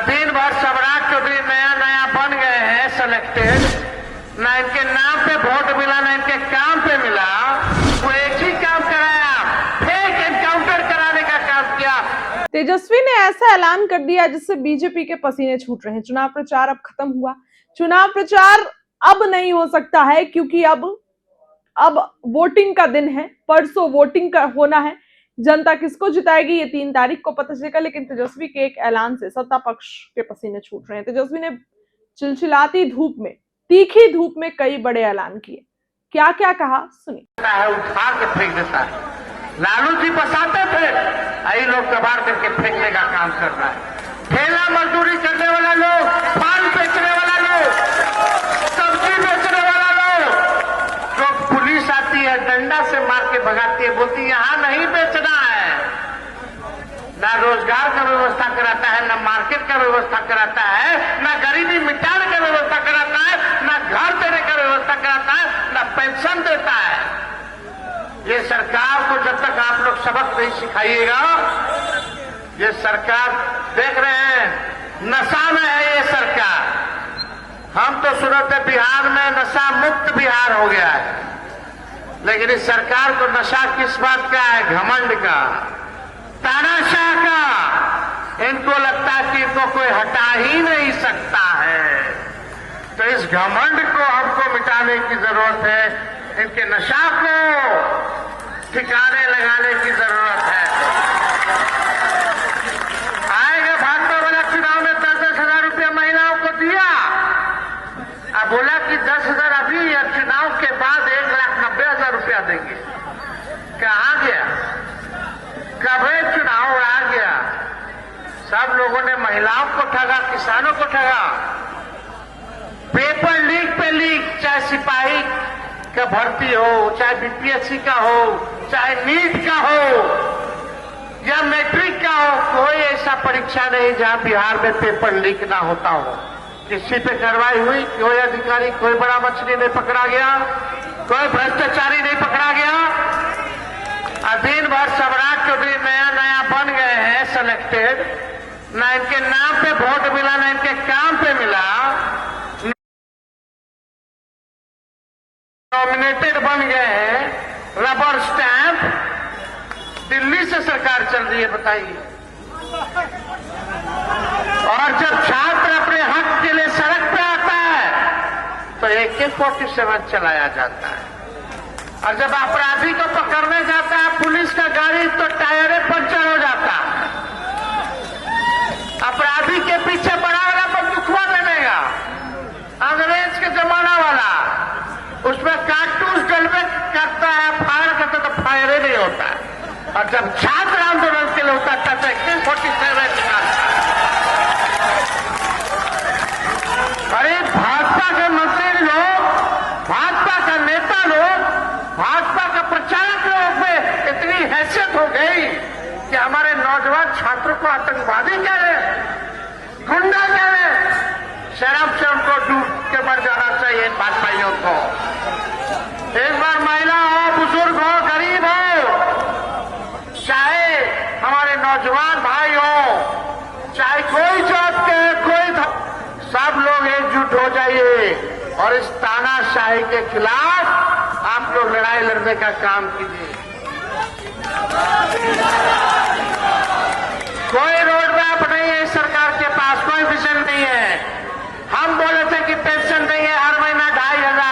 दिन भर सबराज चौधरी नया नया बन गए हैं सिलेक्टेड, ना इनके नाम पे वोट मिला ना इनके काम पे मिला। वो एक ही काम कराया, फेक एनकाउंटर कराने का काम किया। तेजस्वी ने ऐसा ऐलान कर दिया जिससे बीजेपी के पसीने छूट रहे हैं। चुनाव प्रचार अब खत्म हुआ, चुनाव प्रचार अब नहीं हो सकता है क्योंकि अब वोटिंग का दिन है। परसों वोटिंग का होना है। जनता किसको जिताएगी ये 3 तारीख को पता चलेगा, लेकिन तेजस्वी के एक ऐलान से सत्ता पक्ष के पसीने छूट रहे हैं। तेजस्वी ने चिलचिलाती धूप में, तीखी धूप में कई बड़े ऐलान किए। क्या क्या कहा सुनिए। उठा के फेंक देता है। लालू जी बसाते थे, यही लोग कबाड़ करके फेंकने का काम कर रहा है। ठेला मजदूरी करने वाला लोग, पान बेचने वाला लोग, सब्जी बेचने वाला लोग, जो पुलिस आती है डंडा से मार के भगाती है, बोलती यहाँ नहीं बेचना है। ना रोजगार का व्यवस्था कराता है, ना मार्केट का व्यवस्था कराता है, ना गरीबी मिटाने का व्यवस्था कराता है, ना घर देने का व्यवस्था कराता है, ना पेंशन देता है। ये सरकार को जब तक आप लोग सबक नहीं सिखाइएगा, ये सरकार देख रहे हैं नशा में है ये सरकार। हम तो सुने थे बिहार में नशा मुक्त बिहार हो गया है, लेकिन इस सरकार को नशा किस बात का है? घमंड का, तानाशाह का। इनको लगता है कि इनको कोई हटा ही नहीं सकता है। तो इस घमंड को हमको मिटाने की जरूरत है। इनके नशा को ठिकाने लगाने की जरूरत है। आएगा भाजपा वाला चुनाव में 10-10 हजार रुपया महिलाओं को दिया। अब बोला कि 10,000 अभी या चुनाव के बाद 1,90,000 रुपया देंगे। कहाँ गया? कब चुनाव आ गया? सब लोगों ने महिलाओं को ठगा, किसानों को ठगा। पेपर लीक पे लीक, चाहे सिपाही का भर्ती हो, चाहे बीपीएससी का हो, चाहे नीट का हो या मैट्रिक का हो, कोई ऐसा परीक्षा नहीं जहां बिहार में पेपर लीक ना होता हो। किसी पे कार्रवाई हुई? कोई अधिकारी, कोई बड़ा मछली नहीं पकड़ा गया, कोई भ्रष्टाचारी नहीं पकड़ा गया। दिन भर सबराज चौधरी नया नया बन गए हैं सिलेक्टेड, ना इनके नाम पे वोट मिला ना इनके काम पे मिला। नॉमिनेटेड बन गए हैं, रबर स्टैंप। दिल्ली से सरकार चल रही है, बताइए। और जब छात्र अपने हक के लिए सड़क पे आता है तो AK-47 चलाया जाता है, और जब अपराधी को पकड़ने जाता है पुलिस का गाड़ी तो टायरे पंचर हो जाता है। अपराधी के पीछे बड़ा वाला बंदूकवा लेगा, अंग्रेज के जमाना वाला, उसमें कारतूस डलवे करता है, फायर करता तो फायर ही नहीं होता है। और जब छात्र आंदोलन के लिए होता था तो AK-47 निकालता। अरे भाजपा के मंत्री लोग, भाजपा का नेता लोग, भाजपा का प्रचारक लोग में इतनी हैसियत हो गई कि हमारे नौजवान छात्रों को आतंकवादी कह रहे, गुंडा कह रहे। शर्म से उनको डूब के मर जाना चाहिए इन भाजपाइयों को। एक बार महिला हो, बुजुर्ग हो, गरीब हो, चाहे हमारे नौजवान भाई हो, चाहे कोई जात के, सब लोग एकजुट हो जाइए और इस तानाशाही के खिलाफ आप लोग लड़ाई लड़ने का काम कीजिए। कोई रोड मैप नहीं है इस सरकार के पास, कोई विजन नहीं है। हम बोले थे कि पेंशन देंगे हर महीना 2,500,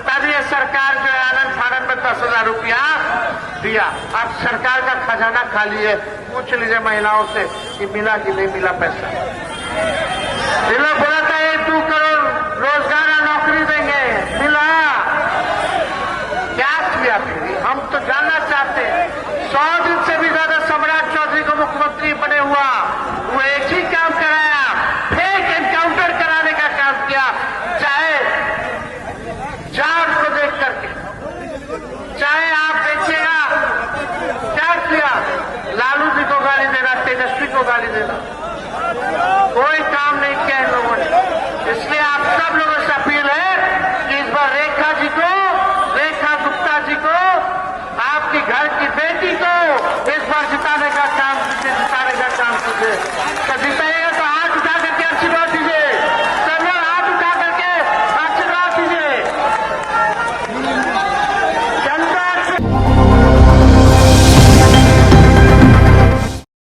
तब ये सरकार जो है आनंद फानंद में 10,000 रुपया दिया। अब सरकार का खजाना खाली है। पूछ लीजिए महिलाओं से कि मिला कि नहीं मिला पैसा। ये लोग बोला था 2 करोड़ रोजगार